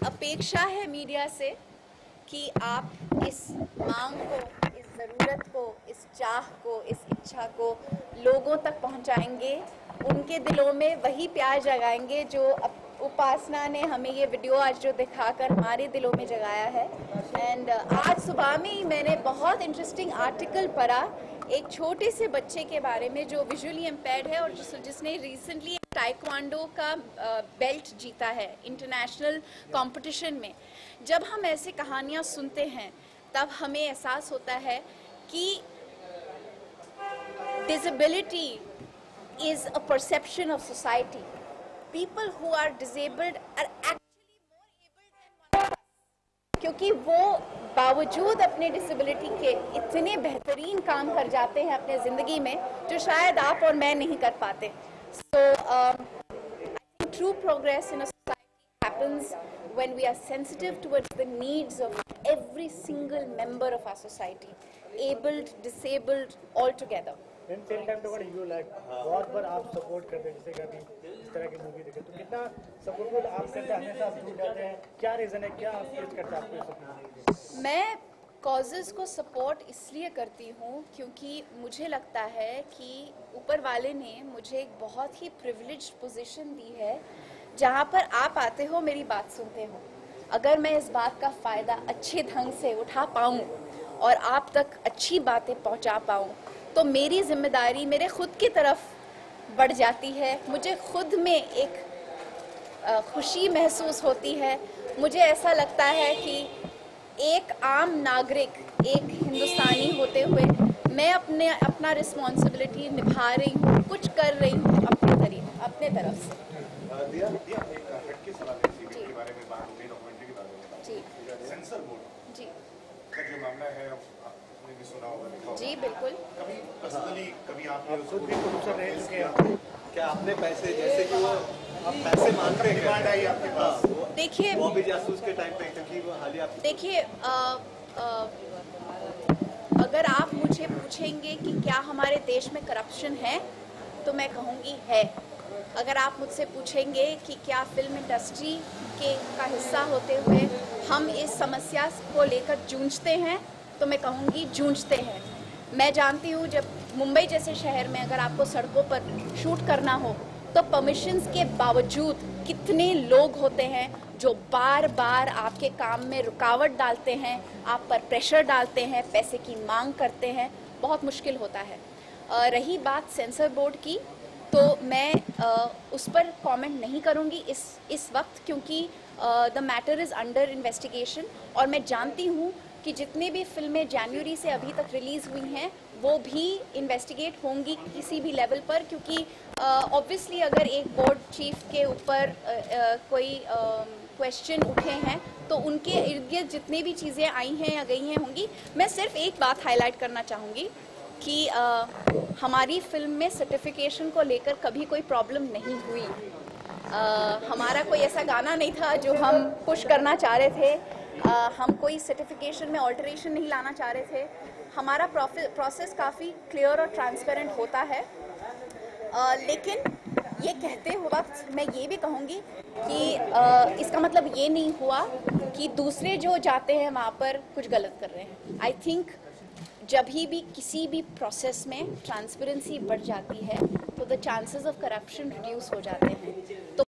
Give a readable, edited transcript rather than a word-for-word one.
अपेक्षा है मीडिया से कि आप इस मांग को, इस ज़रूरत को, इस चाह को, इस इच्छा को लोगों तक पहुंचाएंगे, उनके दिलों में वही प्यार जगाएंगे जो उपासना ने हमें ये वीडियो आज जो दिखाकर हमारे दिलों में जगाया है। एंड आज सुबह में ही मैंने बहुत इंटरेस्टिंग आर्टिकल पढ़ा एक छोटे से बच्चे के बारे में जो विजुअली इम्पेयर्ड है और जिसने रिसेंटली टाइक्वांडो का बेल्ट जीता है इंटरनेशनल कंपटीशन में। जब हम ऐसे कहानियाँ सुनते हैं तब हमें एहसास होता है कि disability is a perception of society. People who are disabled are actually more able than one of us, क्योंकि वो बावजूद अपने डिसेबिलिटी के इतने बेहतरीन काम कर जाते हैं अपने ज़िंदगी में जो शायद आप और मैं नहीं कर पाते। So I think true progress in a society happens when we are sensitive towards the needs of every single member of our society, abled, disabled, all together. Then same time to what you like, बहुत बार आप support करते हैं, जैसे कभी इस तरह की movie देखे तो कितना सपोर्ट आप करते हैं, हमेशा आप जुड़ जाते हैं, क्या रीज़न है, क्या आप फेस करते हैं आपको सपोर्ट? मैं कॉजेज़ को सपोर्ट इसलिए करती हूँ क्योंकि मुझे लगता है कि ऊपर वाले ने मुझे एक बहुत ही प्रिविलेज्ड पोजीशन दी है जहाँ पर आप आते हो, मेरी बात सुनते हो। अगर मैं इस बात का फ़ायदा अच्छे ढंग से उठा पाऊँ और आप तक अच्छी बातें पहुँचा पाऊँ तो मेरी जिम्मेदारी मेरे खुद की तरफ बढ़ जाती है। मुझे खुद में एक खुशी महसूस होती है। मुझे ऐसा लगता है कि एक आम नागरिक, एक हिंदुस्तानी होते हुए मैं अपना रिस्पॉन्सिबिलिटी निभा रही हूँ, कुछ कर रही हूँ अपने तरफ से। दिया एक हटके सवाल है सीबीआई के बारे में बात हो रही, डॉक्यूमेंट्री के बारे में। जी। सेंसर बोर्ड जी का जो मामला है आपने भी सुना होगा, लिखा होगा। जी बिल्कुल। कभी पर्सनली कभी आपने खुद भी प्रोड्यूसर रह चुके हैं, क्या आपने पैसे जैसे कि वो आप पैसे मांगते हैं, डिमांड आई आपके पास? देखिए वो भी जासूस के टाइम पे, क्योंकि वो हाल ही आप देखिए अगर आप मुझे पूछेंगे कि क्या हमारे देश में करप्शन है तो मैं कहूँगी है। अगर आप मुझसे पूछेंगे कि क्या फिल्म इंडस्ट्री का हिस्सा होते हुए हम इस समस्या को लेकर जूझते हैं तो मैं कहूँगी जूझते हैं। मैं जानती हूँ जब मुंबई जैसे शहर में अगर आपको सड़कों पर शूट करना हो तो परमिशंस के बावजूद कितने लोग होते हैं जो बार बार आपके काम में रुकावट डालते हैं, आप पर प्रेशर डालते हैं, पैसे की मांग करते हैं। बहुत मुश्किल होता है। रही बात सेंसर बोर्ड की तो मैं उस पर कमेंट नहीं करूँगी इस वक्त, क्योंकि the matter is under investigation और मैं जानती हूँ कि जितने भी फिल्में जनवरी से अभी तक रिलीज़ हुई हैं वो भी इन्वेस्टिगेट होंगी किसी भी लेवल पर, क्योंकि ऑब्वियसली अगर एक बोर्ड चीफ के ऊपर कोई क्वेश्चन उठे हैं तो उनके इर्द गिर्द जितनी भी चीज़ें आई हैं या गई हैं होंगी। मैं सिर्फ एक बात हाईलाइट करना चाहूँगी कि हमारी फिल्म में सर्टिफिकेशन को लेकर कभी कोई प्रॉब्लम नहीं हुई। हमारा कोई ऐसा गाना नहीं था जो हम पुश करना चाह रहे थे। हम कोई सर्टिफिकेशन में ऑल्टरेशन नहीं लाना चाह रहे थे। हमारा प्रोसेस काफ़ी क्लियर और ट्रांसपेरेंट होता है। लेकिन ये कहते हुए वक्त मैं ये भी कहूँगी कि इसका मतलब ये नहीं हुआ कि दूसरे जो जाते हैं वहाँ पर कुछ गलत कर रहे हैं। आई थिंक जब भी किसी भी प्रोसेस में ट्रांसपेरेंसी बढ़ जाती है तो the chances of corruption reduce हो जाते हैं।